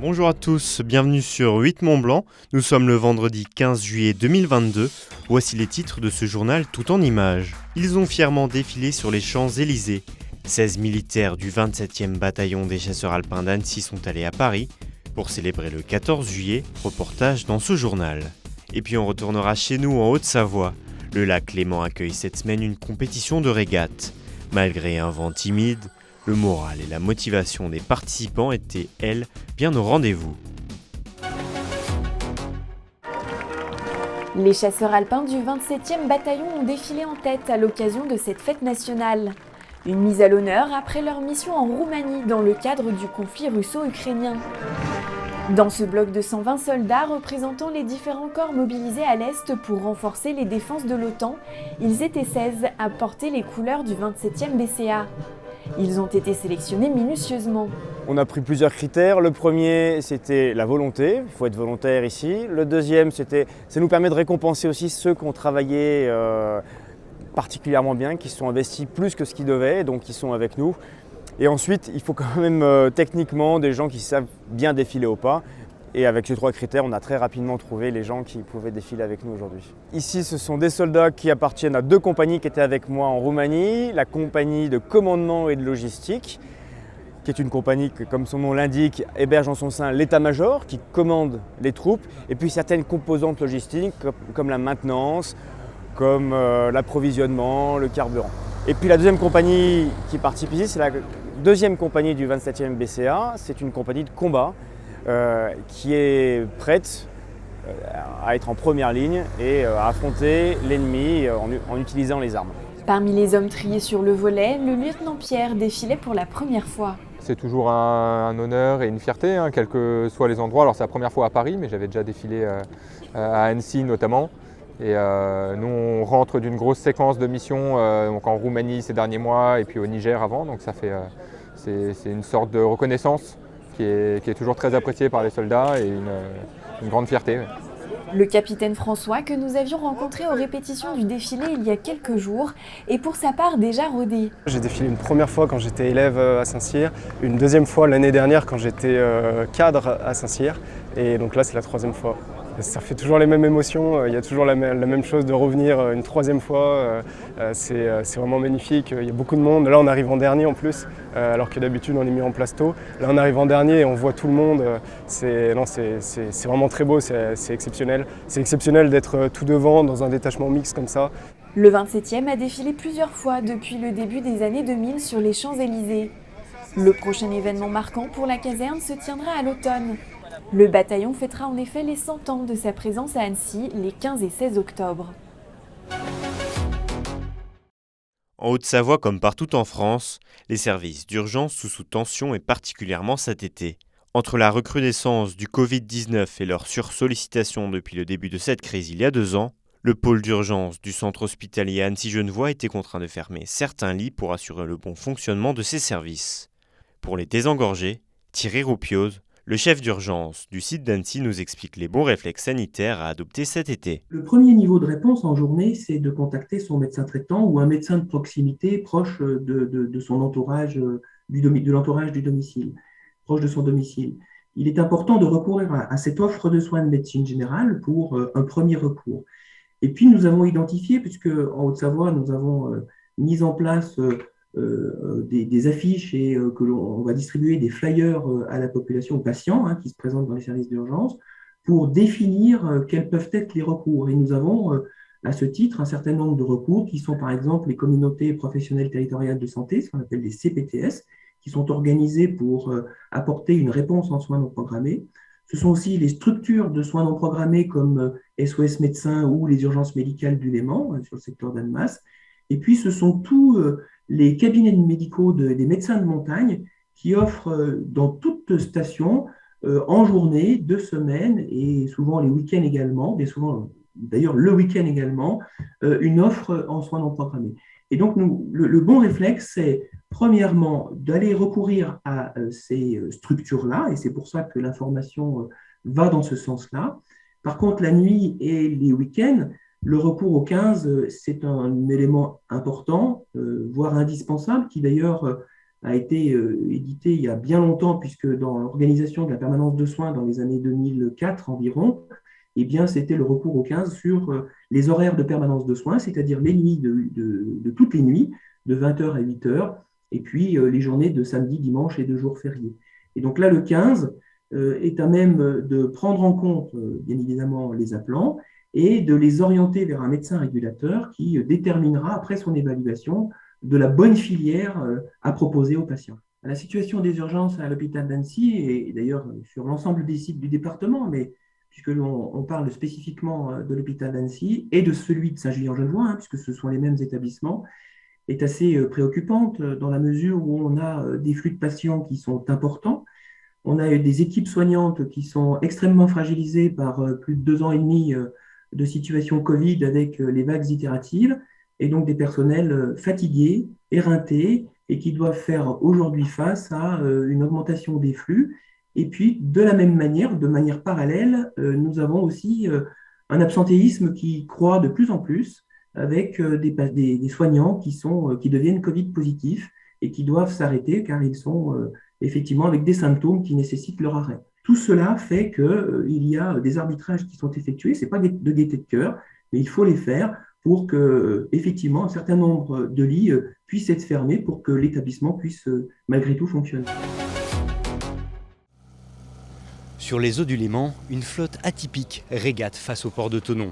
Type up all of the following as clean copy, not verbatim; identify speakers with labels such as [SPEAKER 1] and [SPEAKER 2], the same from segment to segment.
[SPEAKER 1] Bonjour à tous, bienvenue sur 8 Mont Blanc. Nous sommes le vendredi 15 juillet 2022. Voici les titres de ce journal tout en images. Ils ont fièrement défilé sur les Champs-Élysées. 16 militaires du 27e bataillon des chasseurs alpins d'Annecy sont allés à Paris pour célébrer le 14 juillet, reportage dans ce journal. Et puis on retournera chez nous en Haute-Savoie. Le lac Léman accueille cette semaine une compétition de régate. Malgré un vent timide, le moral et la motivation des participants étaient, elles, bien au rendez-vous.
[SPEAKER 2] Les chasseurs alpins du 27e bataillon ont défilé en tête à l'occasion de cette fête nationale. Une mise à l'honneur après leur mission en Roumanie dans le cadre du conflit russo-ukrainien. Dans ce bloc de 120 soldats représentant les différents corps mobilisés à l'Est pour renforcer les défenses de l'OTAN, ils étaient 16 à porter les couleurs du 27e BCA. Ils ont été sélectionnés minutieusement.
[SPEAKER 3] On a pris plusieurs critères. Le premier, c'était la volonté. Il faut être volontaire ici. Le deuxième, ça nous permet de récompenser aussi ceux qui ont travaillé particulièrement bien, qui se sont investis plus que ce qu'ils devaient, donc qui sont avec nous. Et ensuite, il faut quand même techniquement des gens qui savent bien défiler au pas. Et avec ces trois critères, on a très rapidement trouvé les gens qui pouvaient défiler avec nous aujourd'hui. Ici, ce sont des soldats qui appartiennent à deux compagnies qui étaient avec moi en Roumanie. La compagnie de commandement et de logistique, qui est une compagnie qui, comme son nom l'indique, héberge en son sein l'état-major, qui commande les troupes, et puis certaines composantes logistiques, comme la maintenance, comme l'approvisionnement, le carburant. Et puis la deuxième compagnie qui participe ici, c'est la deuxième compagnie du 27e BCA. C'est une compagnie de combat qui est prête à être en première ligne et à affronter l'ennemi en utilisant les armes.
[SPEAKER 2] Parmi les hommes triés sur le volet, le lieutenant Pierre défilait pour la première fois.
[SPEAKER 4] C'est toujours un honneur et une fierté, quels que soient les endroits. Alors c'est la première fois à Paris, mais j'avais déjà défilé à Annecy notamment. Et nous on rentre d'une grosse séquence de missions donc en Roumanie ces derniers mois et puis au Niger avant. Donc ça fait, c'est une sorte de reconnaissance qui est toujours très appréciée par les soldats et une grande fierté.
[SPEAKER 2] Le capitaine François, que nous avions rencontré aux répétitions du défilé il y a quelques jours, est pour sa part déjà rodé.
[SPEAKER 5] J'ai défilé une première fois quand j'étais élève à Saint-Cyr, une deuxième fois l'année dernière quand j'étais cadre à Saint-Cyr, et donc là c'est la troisième fois. Ça fait toujours les mêmes émotions, il y a toujours la même chose de revenir une troisième fois, c'est vraiment magnifique, il y a beaucoup de monde. Là on arrive en dernier en plus, alors que d'habitude on est mis en place tôt. Là on arrive en dernier et on voit tout le monde, c'est vraiment très beau, c'est exceptionnel. C'est exceptionnel d'être tout devant dans un détachement mixte comme ça.
[SPEAKER 2] Le 27e a défilé plusieurs fois depuis le début des années 2000 sur les Champs-Élysées. Le prochain événement marquant pour la caserne se tiendra à l'automne. Le bataillon fêtera en effet les 100 ans de sa présence à Annecy les 15 et 16 octobre.
[SPEAKER 1] En Haute-Savoie, comme partout en France, les services d'urgence sont sous tension et particulièrement cet été. Entre la recrudescence du Covid-19 et leur sursollicitation depuis le début de cette crise il y a 2 ans, le pôle d'urgence du centre hospitalier Annecy-Genevois était contraint de fermer certains lits pour assurer le bon fonctionnement de ses services. Pour les désengorger, Thierry Roupiose, le chef d'urgence du site d'Annecy, nous explique les bons réflexes sanitaires à adopter cet été.
[SPEAKER 6] Le premier niveau de réponse en journée, c'est de contacter son médecin traitant ou un médecin de proximité proche de son entourage, de l'entourage du domicile, proche de son domicile. Il est important de recourir à cette offre de soins de médecine générale pour un premier recours. Et puis nous avons identifié, puisque en Haute-Savoie, nous avons mis en place des affiches et que l'on va distribuer des flyers à la population, aux patients qui se présentent dans les services d'urgence pour définir quels peuvent être les recours. Et nous avons à ce titre un certain nombre de recours qui sont par exemple les communautés professionnelles territoriales de santé, ce qu'on appelle les CPTS, qui sont organisées pour apporter une réponse en soins non programmés. Ce sont aussi les structures de soins non programmés comme SOS Médecins ou les urgences médicales du Léman sur le secteur d'Annemasse. Et puis ce sont tous les cabinets médicaux des médecins de montagne qui offrent dans toute station, en journée, 2 semaines et souvent les week-ends également, et souvent d'ailleurs le week-end également, une offre en soins non programmés. Et donc le bon réflexe, c'est premièrement d'aller recourir à ces structures-là, et c'est pour ça que l'information va dans ce sens-là. Par contre, la nuit et les week-ends, le recours au 15, c'est un élément important, voire indispensable, qui d'ailleurs a été édité il y a bien longtemps, puisque dans l'organisation de la permanence de soins dans les années 2004 environ, eh bien, c'était le recours au 15 sur les horaires de permanence de soins, c'est-à-dire les nuits de toutes les nuits, de 20h à 8h, et puis les journées de samedi, dimanche et de jours fériés. Et donc là, le 15 est à même de prendre en compte, bien évidemment, les appelants et de les orienter vers un médecin régulateur qui déterminera, après son évaluation, de la bonne filière à proposer aux patients. La situation des urgences à l'hôpital d'Annecy, et d'ailleurs sur l'ensemble des sites du département, mais puisque l'on parle spécifiquement de l'hôpital d'Annecy et de celui de Saint-Julien-en-Genevois, hein, puisque ce sont les mêmes établissements, est assez préoccupante dans la mesure où on a des flux de patients qui sont importants. On a des équipes soignantes qui sont extrêmement fragilisées par plus de 2 ans et demi de situation Covid avec les vagues itératives, et donc des personnels fatigués, éreintés, et qui doivent faire aujourd'hui face à une augmentation des flux. Et puis, de la même manière, de manière parallèle, nous avons aussi un absentéisme qui croît de plus en plus, avec des soignants qui deviennent Covid positifs et qui doivent s'arrêter car ils sont effectivement avec des symptômes qui nécessitent leur arrêt. Tout cela fait qu'il y a des arbitrages qui sont effectués, ce n'est pas de gaieté de cœur, mais il faut les faire pour que, effectivement, un certain nombre de lits puissent être fermés pour que l'établissement puisse malgré tout fonctionner.
[SPEAKER 1] Sur les eaux du Léman, une flotte atypique régate face au port de Thonon.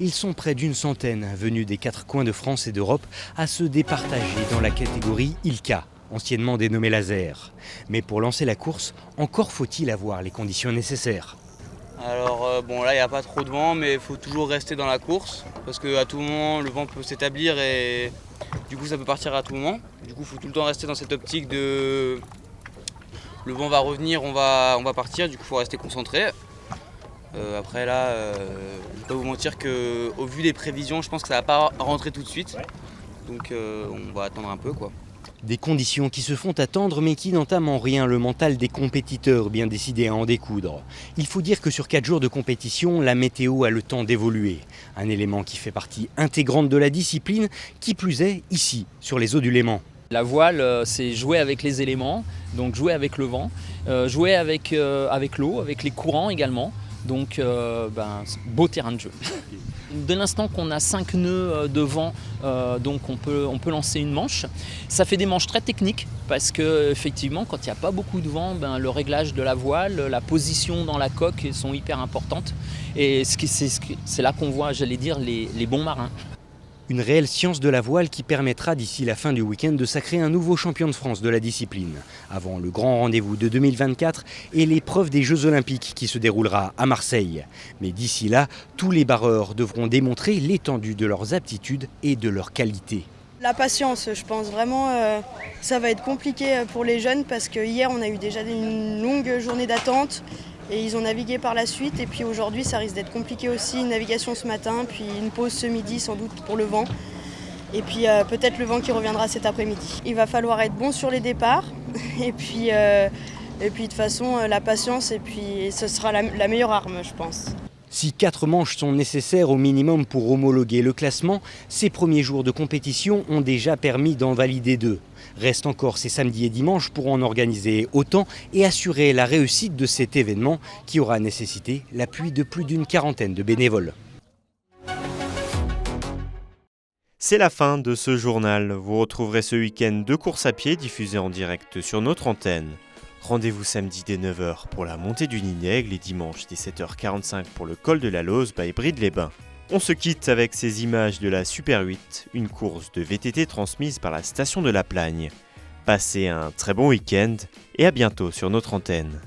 [SPEAKER 1] Ils sont près d'une centaine, venus des 4 coins de France et d'Europe, à se départager dans la catégorie ILCA, anciennement dénommée laser. Mais pour lancer la course, encore faut-il avoir les conditions nécessaires.
[SPEAKER 7] Alors bon, là il n'y a pas trop de vent, mais il faut toujours rester dans la course parce qu'à tout moment le vent peut s'établir et du coup ça peut partir à tout moment. Du coup il faut tout le temps rester dans cette optique de le vent va revenir, on va partir, du coup il faut rester concentré. Après là, je ne vais pas vous mentir qu'au vu des prévisions, je pense que ça ne va pas rentrer tout de suite. Donc on va attendre un peu quoi.
[SPEAKER 1] Des conditions qui se font attendre mais qui n'entament en rien le mental des compétiteurs bien décidés à en découdre. Il faut dire que sur 4 jours de compétition, la météo a le temps d'évoluer. Un élément qui fait partie intégrante de la discipline, qui plus est ici, sur les eaux du Léman.
[SPEAKER 8] La voile, c'est jouer avec les éléments, donc jouer avec le vent, jouer avec l'eau, avec les courants également. Donc, beau terrain de jeu. De l'instant qu'on a 5 nœuds de vent, donc on peut lancer une manche. Ça fait des manches très techniques parce que effectivement, quand il n'y a pas beaucoup de vent, le réglage de la voile, la position dans la coque sont hyper importantes. Et c'est là qu'on voit, j'allais dire, les bons marins.
[SPEAKER 1] Une réelle science de la voile qui permettra d'ici la fin du week-end de sacrer un nouveau champion de France de la discipline, avant le grand rendez-vous de 2024 et l'épreuve des Jeux Olympiques qui se déroulera à Marseille. Mais d'ici là, tous les barreurs devront démontrer l'étendue de leurs aptitudes et de leur qualité.
[SPEAKER 9] La patience, je pense vraiment, ça va être compliqué pour les jeunes parce que hier on a eu déjà une longue journée d'attente. Et ils ont navigué par la suite et puis aujourd'hui ça risque d'être compliqué aussi, une navigation ce matin, puis une pause ce midi sans doute pour le vent. Et puis peut-être le vent qui reviendra cet après-midi. Il va falloir être bon sur les départs et puis de toute façon la patience et puis ce sera la meilleure arme je pense.
[SPEAKER 1] Si 4 manches sont nécessaires au minimum pour homologuer le classement, ces premiers jours de compétition ont déjà permis d'en valider 2. Reste encore ces samedis et dimanches pour en organiser autant et assurer la réussite de cet événement qui aura nécessité l'appui de plus d'une quarantaine de bénévoles. C'est la fin de ce journal. Vous retrouverez ce week-end 2 courses à pied diffusées en direct sur notre antenne. Rendez-vous samedi dès 9h pour la montée du Ninègue et dimanche dès 7h45 pour le col de la Lose by Bride-les-Bains. On se quitte avec ces images de la Super 8, une course de VTT transmise par la station de La Plagne. Passez un très bon week-end et à bientôt sur notre antenne.